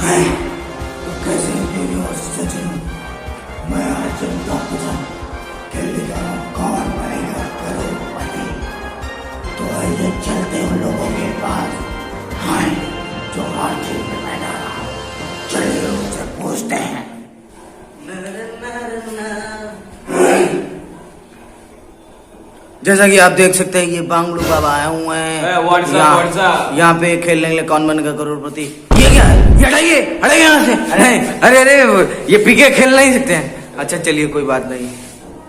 तो कैसे सचिन मैं आज जनता पसंद खेलने जा रहा हूँ कौन बनेगा करोड़पति। तो आइए चलते उन लोगों के पास हाँ जो हर चीज में पैदा रहा। चलिए उनसे पूछते हैं। जैसा कि आप देख सकते हैं ये बांगलू बाबा आए हुए हैं यहाँ पे खेलने के लिए कौन बनेगा करोड़पति। ये क्या है? ये हटाइए हटाइए यहाँ से। अरे अरे ये पीके खेल नहीं सकते हैं। अच्छा चलिए कोई बात नहीं,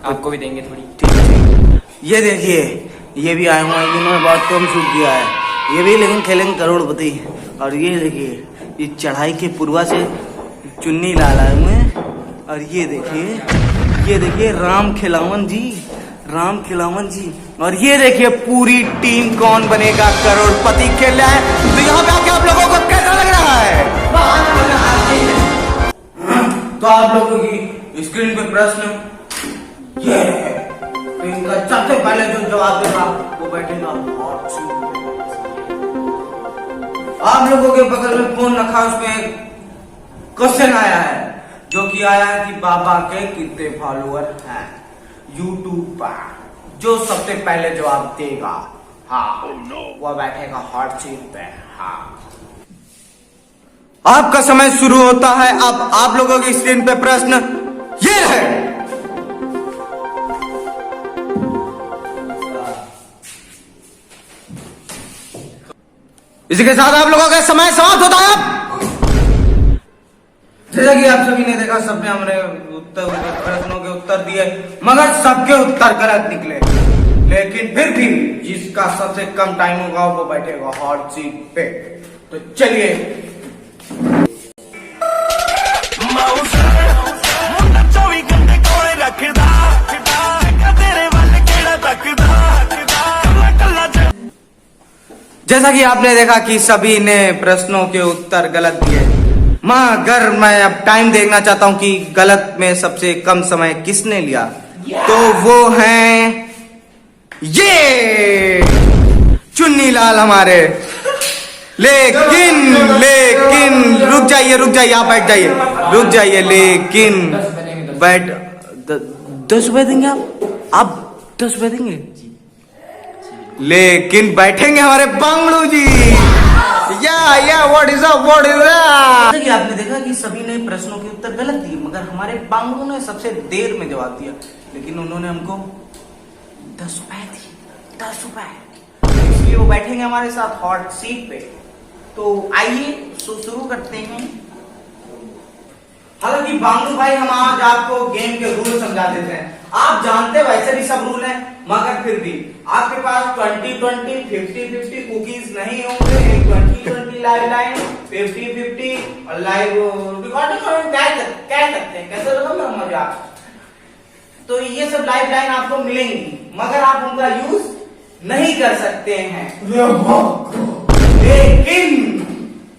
आपको भी देंगे थोड़ी। ठीक है। ये देखिए ये भी आए हुए हैं, इन्होंने बहुत कम शूट किया है। ये भी लेकिन खेलेंगे करोड़पति। और ये देखिए ये चढ़ाई के पूर्वा से चुन्नी लाल आए हुए हैं। और ये देखिए राम खिलावन जी। और ये देखिए पूरी टीम कौन बनेगा करोड़पति खेल रहा है। तो यहाँ पे आके आप लोगों को कैसा लग रहा है? तो आप लोगों की स्क्रीन पे प्रश्न ये है। तो इनका सबसे पहले जो जवाब देगा वो बैठेगा हॉट सीट। आप लोगों के बगल में फोन रखा, उसमें क्वेश्चन आया है जो कि आया है कि बाबा के कितने फॉलोअर हैं यूट्यूब पर। जो सबसे पहले जवाब देगा वो बैठेगा हॉट सीट पे। आपका समय शुरू होता है। अब आप लोगों की स्क्रीन पे प्रश्न ये है। इसी के साथ आप लोगों का समय समाप्त होता है। जैसा कि आप सभी ने देखा, सबने हमारे प्रश्नों के उत्तर दिए मगर सबके उत्तर गलत निकले। लेकिन फिर भी जिसका सबसे कम टाइम होगा वो बैठेगा हॉट सीट पे। तो चलिए जैसा कि आपने देखा कि सभी ने प्रश्नों के उत्तर गलत दिए, मगर मैं अब टाइम देखना चाहता हूं कि गलत में सबसे कम समय किसने लिया। तो वो हैं ये चुन्नी लाल हमारे। लेकिन रुक जाइए आप बैठ जाइए, रुक जाइए। लेकिन 10 रुपए देंगे आप 10 रुपए देंगे। लेकिन बैठेंगे हमारे बांगड़ू जी। व्हाट इज कि आपने देखा कि सभी ने प्रश्नों के उत्तर गलत दिए मगर हमारे बांगड़ू ने सबसे देर में जवाब दिया। लेकिन उन्होंने हमको 10 रुपए दिए, 10 रुपए। इसलिए वो बैठेंगे हमारे साथ हॉट सीट पे। तो आइए शुरू करते हैं। हालांकि बांगड़ू भाई हम आज आपको गेम के रूल समझा देते हैं। आप जानते वैसे भी सब रूल हैं मगर फिर भी आपके पास 20-20, 50-50 कुकीज नहीं होंगे। 20-20 लाइव लाइन, 50-50 और लाइव रिकॉर्डिंग कह सकते हैं। कैसे लगा मेरा मजाक? तो ये सब लाइव लाइन आपको मिलेंगी मगर आप उनका यूज नहीं कर सकते हैं। लेकिन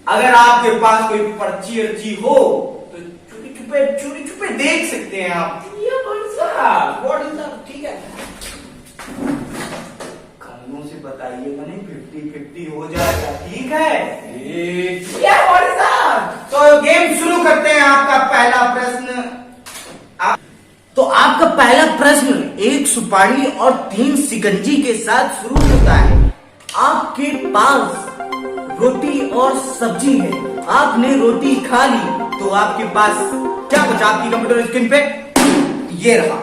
अगर आपके पास कोई पर्ची अर्ची हो तो चोरी छुपे देख सकते हैं आप। ठीक है, कानून से बताइएगा नहीं, 50-50 हो जाएगा। ठीक है, तो गेम शुरू करते हैं। आपका पहला प्रश्न एक सुपारी और 3 शिकंजी के साथ शुरू होता है। आपके पास रोटी और सब्जी है, आपने रोटी खा ली तो आपके पास क्या बचा? आपकी कंप्यूटर स्क्रीन पे ये रहा।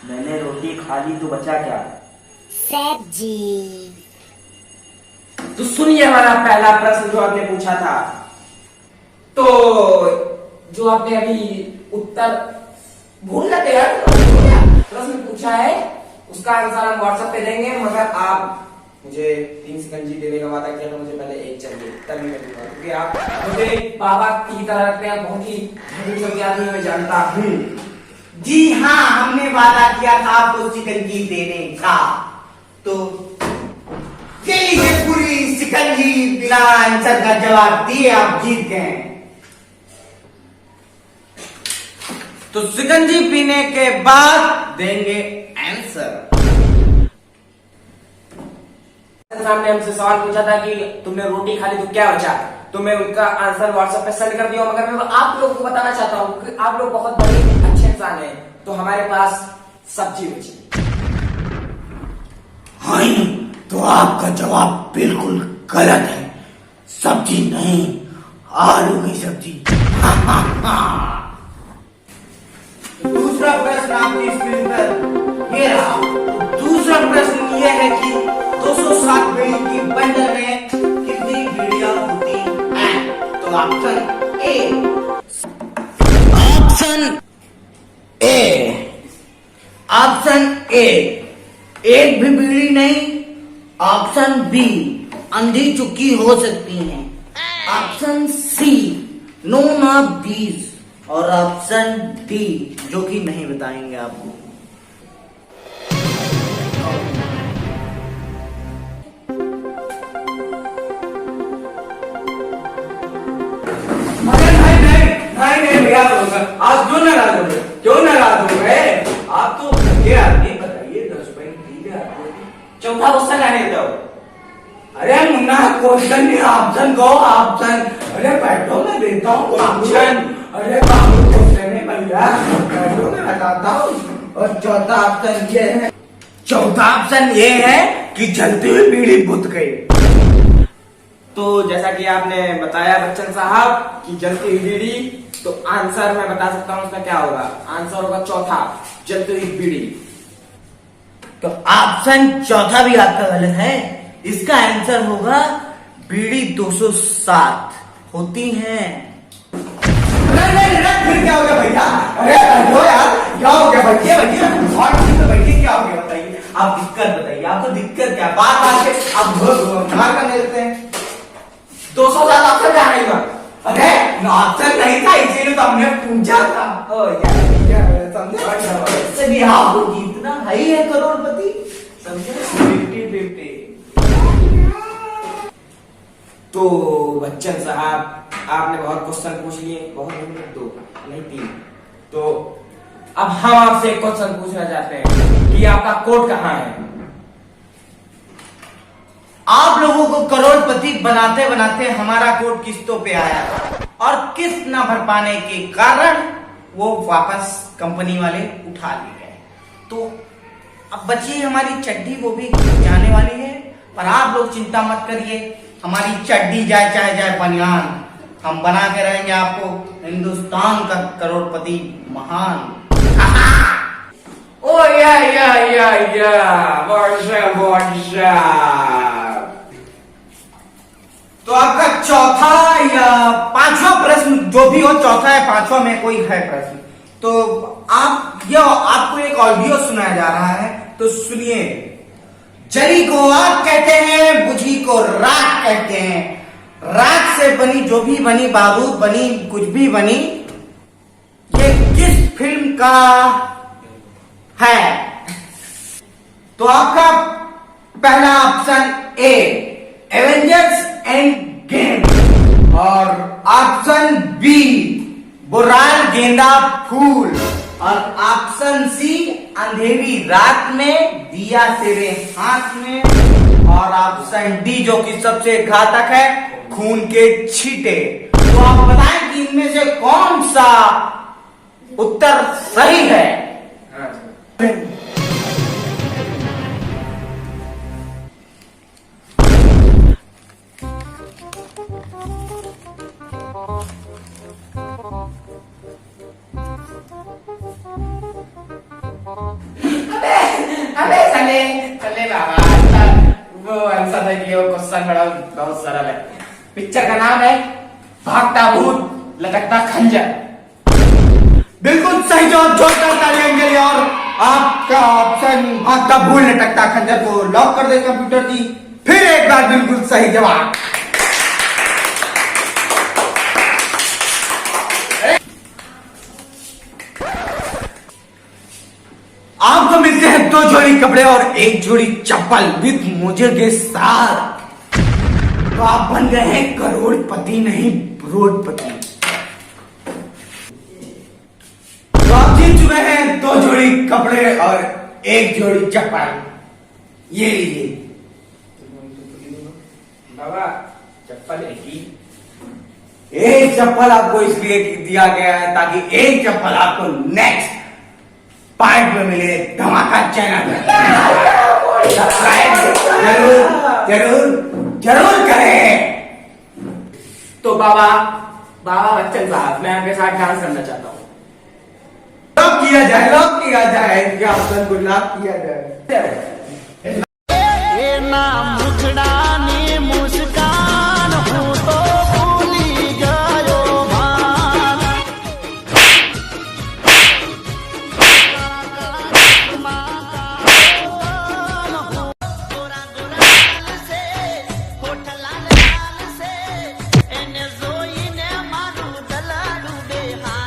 मैंने रोटी खा ली तो बचा क्या? सब्जी। तो सुनिए हमारा पहला प्रश्न जो आपने पूछा था। तो जो आपने अभी उत्तर भूल गए यार, प्रश्न पूछा है उसका आंसर हम व्हाट्सएप पे देंगे मगर आप मुझे 3 शिकंजी देने का वादा किया तो मुझे पहले 1 चाहिए तभी मैं दूंगा, क्योंकि आप मुझे बाबा की तरह रखते हैं। बहुत ही आदमी मैं जानता हूँ। जी हाँ, हमने वादा किया था आपको शिकंजी देने का। तो ये लीजिए पूरी शिकंजी, बिना आंसर का जवाब दिए आप जीत गए। तो शिकंजी पीने के बाद देंगे आंसर। साहब ने हमसे सवाल पूछा था कि तुमने रोटी खा ली तो क्या बचा, तो मैं उनका आंसर व्हाट्सएप पे सेंड कर दिया, मगर मैं आप लोगों को बताना चाहता हूँ कि आप लोग बहुत बड़े अच्छे इंसान हैं, तो हमारे पास सब्जी बची। हाँ, तो आपका जवाब बिल्कुल गलत है। सब्जी नहीं, आलू की सब्जी। दूसरा प्रश्न आपकी स्क्रीन पर ये रहा। दूसरा प्रश्न ये है कि 207 बीड़ी की बंडल में कितनी बीड़ियां होती हैं? तो ऑप्शन ए एक भी बीड़ी नहीं। ऑप्शन बी अंधी चुक्की हो सकती है। Option C none of these. और ऑप्शन डी जो कि नहीं बताएंगे आपको। नहीं भैया, आप क्यों नाराज हो गए? क्यों नाराज हो गए? आप तो ये आदमी बताइए 10 रुपए दीजिए आपको। चौथा क्वेश्चन आने दो। अरे मुन्ना क्वेश्चन नहीं, ऑप्शन को ऑप्शन। अरे बैठो मैं देता हूँ ऑप्शन। अरे बाबू क्वेश्चन है भैया, बैठो मैं बताता हूँ। और चौथा ऑप्शन ये है कि जलती हुई बीड़ी बुझ गई। तो जैसा कि आपने बताया बच्चन साहब कि जलती हुई बीड़ी, तो आंसर मैं बता सकता हूँ उसका क्या होगा। आंसर होगा चौथा, जलती हुई बीड़ी। तो ऑप्शन चौथा भी आपका गलत है। इसका आंसर होगा बीड़ी 207 होती हैं। नहीं, फिर क्या हो गया भैया? अरे बैठो यार, क्या हो गया? बैठिए बैठिए, क्या हो गया बताइए। आप दिक्कत बताइए, आपको दिक्कत क्या? बात आके आप मार करने देते हैं। 207 ऑप्शन क्या रहेगा? अरे ऑप्शन नहीं था, इसीलिए तो हमने पूछा था। ओ यार समझे भी आपको जीतना भाई है करोड़पति, समझे? 50-50। तो बच्चन साहब आपने बहुत क्वेश्चन पूछ लिए, बहुत नहीं, 2 नहीं 3। तो अब हम आपसे एक क्वेश्चन पूछना चाहते हैं कि आपका कोड कहाँ है? आप लोगों को करोड़पति बनाते बनाते हमारा कोड किस्तों पे आया और किस्त न भर पाने के कारण वो वापस कंपनी वाले उठा लिए गए। तो अब बची हमारी चड्डी, वो भी जाने वाली है। पर आप लोग चिंता मत करिए, हमारी चड्डी जाए चाहे जाए बनियान, हम बना के रहेंगे आपको हिंदुस्तान का करोड़पति महान। ओ या वर्षा। तो आपका चौथा या पांचवा प्रश्न जो भी हो, चौथा या पांचवा में कोई है प्रश्न, तो आपको एक ऑडियो सुनाया जा रहा है, तो सुनिए। जली को आग कहते हैं, बुझी को राख कहते हैं। राख से बनी जो भी बनी, बारूद बनी, कुछ भी बनी, ये किस फिल्म का है? तो आपका पहला option A Avengers end game, और ऑप्शन बी बुराल गेंदा फूल, और ऑप्शन सी अंधेरी रात में दिया तेरे हाथ में, और ऑप्शन डी जो कि सबसे घातक है, खून के छींटे। तो आप बताएं कि इनमें से कौन सा उत्तर सही है? अबे चले बाबा, वो आंसर है कि वो क्वेश्चन बड़ा बहुत सरल है। पिक्चर का नाम है भागता भूत लटकता खंजर। बिल्कुल सही जवाब, जोरदार तालियां के लिए। और आपका ऑप्शन भागता भूत लटकता खंजर को लॉक कर दे कंप्यूटर जी। फिर एक बार बिल्कुल सही जवाब। आपको मिलते हैं 2 जोड़ी कपड़े और 1 जोड़ी चप्पल विद मोजे के साथ। तो आप बन गए हैं करोड़पति, नहीं रोडपति। तो आप कपड़े और एक जोड़ी चप्पल ये लीजिए। बाबा चप्पल है की? एक चप्पल आपको इसलिए दिया गया है ताकि एक चप्पल आपको नेक्स्ट पार्ट में मिले धमाका चैनल में। सब्सक्राइब जरूर जरूर जरूर करें। तो बाबा बच्चन साहब, मैं आपके साथ डांस करना चाहता हूँ। लॉक किया जाए, लॉक किया जाए, क्या लॉक किया जाए।